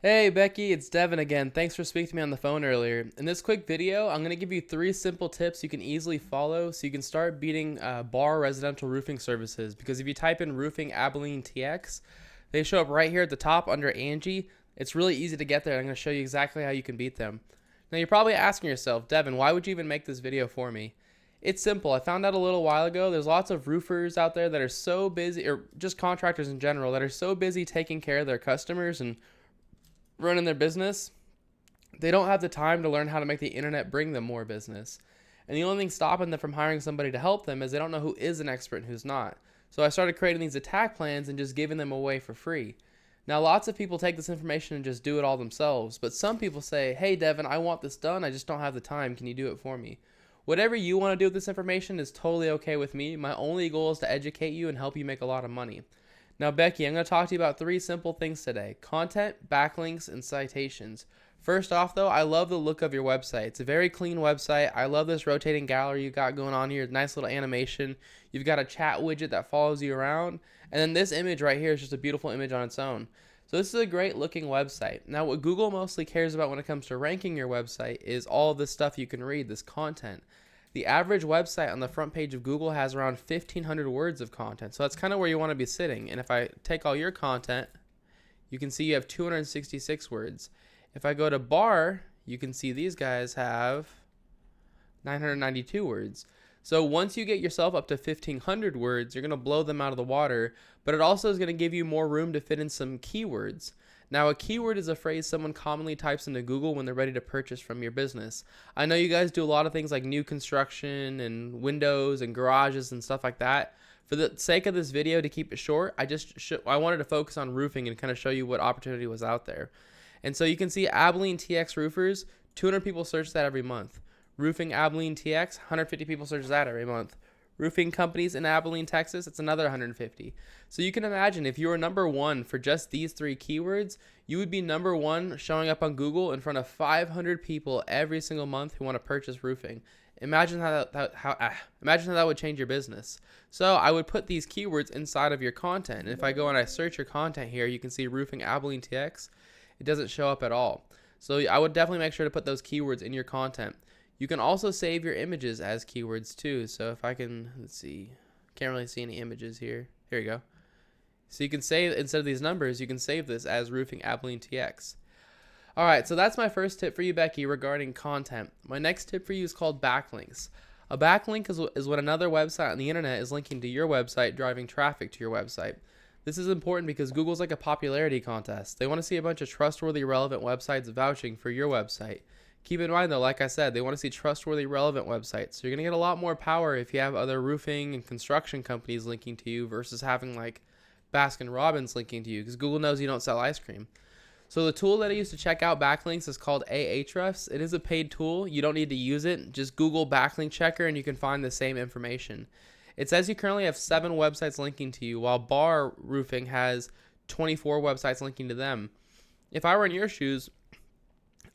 Hey Becky, it's Devin again. Thanks for speaking to me on the phone earlier. In this quick video, I'm going to give you 3 simple tips you can easily follow so you can start beating bar residential roofing services. Because if you type in roofing Abilene TX, they show up right here at the top under Angie. It's really easy to get there. I'm going to show you exactly how you can beat them. Now you're probably asking yourself, Devin, why would you even make this video for me? It's simple. I found out a little while ago there's lots of roofers out there that are so busy, or just contractors in general, that are so busy taking care of their customers and running their business, they don't have the time to learn how to make the internet bring them more business. And the only thing stopping them from hiring somebody to help them is they don't know who is an expert and who's not. So I started creating these attack plans and just giving them away for free. Now, lots of people take this information and just do it all themselves, but some people say, hey, Devin, I want this done. I just don't have the time. Can you do it for me? Whatever you want to do with this information is totally okay with me. My only goal is to educate you and help you make a lot of money. Now, Becky, I'm going to talk to you about 3 simple things today: content, backlinks, and citations. First off, though, I love the look of your website. It's a very clean website. I love this rotating gallery you got going on here. Nice little animation. You've got a chat widget that follows you around. And then this image right here is just a beautiful image on its own. So this is a great looking website. Now, what Google mostly cares about when it comes to ranking your website is all this stuff you can read, this content. The average website on the front page of Google has around 1,500 words of content. So that's kind of where you want to be sitting. And if I take all your content, you can see you have 266 words. If I go to bar, you can see these guys have 992 words. So once you get yourself up to 1,500 words, you're going to blow them out of the water, but it also is going to give you more room to fit in some keywords. Now, a keyword is a phrase someone commonly types into Google when they're ready to purchase from your business. I know you guys do a lot of things like new construction and windows and garages and stuff like that. For the sake of this video, to keep it short, I wanted to focus on roofing and kind of show you what opportunity was out there. And so you can see Abilene TX roofers, 200 people search that every month. Roofing Abilene TX, 150 people search that every month. Roofing companies in Abilene, Texas, it's another 150. So you can imagine if you were number one for just these 3 keywords, you would be number one showing up on Google in front of 500 people every single month who want to purchase roofing. Imagine how that would change your business. So I would put these keywords inside of your content. And if I go and I search your content here, you can see roofing Abilene TX. It doesn't show up at all. So I would definitely make sure to put those keywords in your content. You can also save your images as keywords too. So if I can, let's see, can't really see any images here. Here you go. So you can save, instead of these numbers, you can save this as roofing Abilene TX. All right, so that's my first tip for you, Becky, regarding content. My next tip for you is called backlinks. A backlink is when another website on the internet is linking to your website, driving traffic to your website. This is important because Google's like a popularity contest. They want to see a bunch of trustworthy, relevant websites vouching for your website. Keep in mind, though, like I said, they want to see trustworthy, relevant websites. So you're going to get a lot more power if you have other roofing and construction companies linking to you versus having like Baskin-Robbins linking to you, because Google knows you don't sell ice cream. So the tool that I use to check out backlinks is called Ahrefs. It is a paid tool. You don't need to use it. Just Google backlink checker and you can find the same information. It says you currently have 7 websites linking to you, while Bar Roofing has 24 websites linking to them. If I were in your shoes,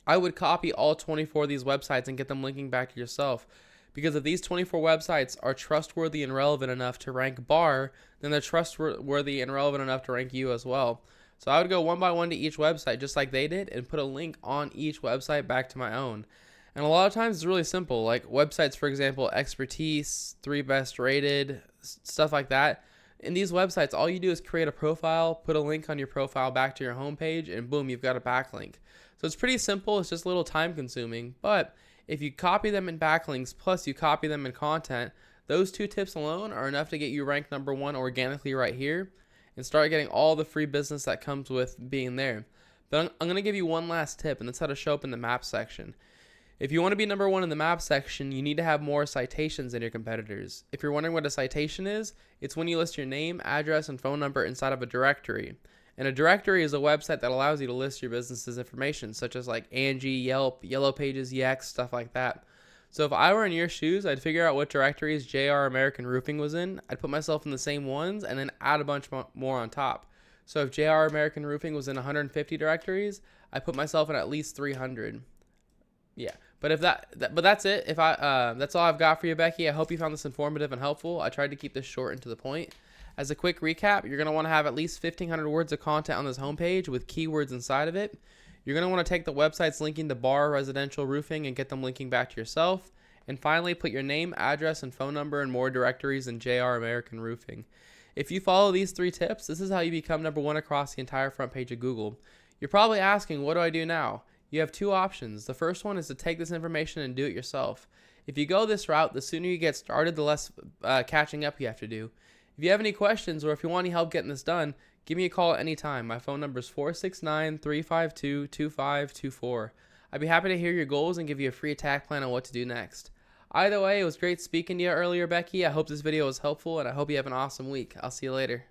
I would copy all 24 of these websites and get them linking back to yourself. Because if these 24 websites are trustworthy and relevant enough to rank Bar, then they're trustworthy and relevant enough to rank you as well. So I would go one by one to each website just like they did and put a link on each website back to my own. And a lot of times it's really simple, like websites, for example, expertise, 3 best rated, stuff like that. In these websites, all you do is create a profile, put a link on your profile back to your homepage, and boom, you've got a backlink. So it's pretty simple. It's just a little time consuming. But if you copy them in backlinks, plus you copy them in content, those 2 tips alone are enough to get you ranked number 1 organically right here and start getting all the free business that comes with being there. But I'm going to give you one last tip, and that's how to show up in the map section. If you want to be number 1 in the map section, you need to have more citations than your competitors. If you're wondering what a citation is, it's when you list your name, address, and phone number inside of a directory. And a directory is a website that allows you to list your business's information, such as like Angie, Yelp, Yellow Pages, Yext, stuff like that. So if I were in your shoes, I'd figure out what directories JR American Roofing was in. I'd put myself in the same ones and then add a bunch more on top. So if JR American Roofing was in 150 directories, I put myself in at least 300. Yeah, but but that's it. That's all I've got for you, Becky. I hope you found this informative and helpful. I tried to keep this short and to the point. As a quick recap, you're going to want to have at least 1,500 words of content on this homepage with keywords inside of it. You're going to want to take the websites linking to bar, residential roofing, and get them linking back to yourself. And finally, put your name, address, and phone number in more directories than JR American Roofing. If you follow these 3 tips, this is how you become #1 across the entire front page of Google. You're probably asking, what do I do now? You have 2 options. The first one is to take this information and do it yourself. If you go this route, the sooner you get started, the less catching up you have to do. If you have any questions or if you want any help getting this done, give me a call at any time. My phone number is 469-352-2524. I'd be happy to hear your goals and give you a free attack plan on what to do next. Either way, it was great speaking to you earlier, Becky. I hope this video was helpful, and I hope you have an awesome week. I'll see you later.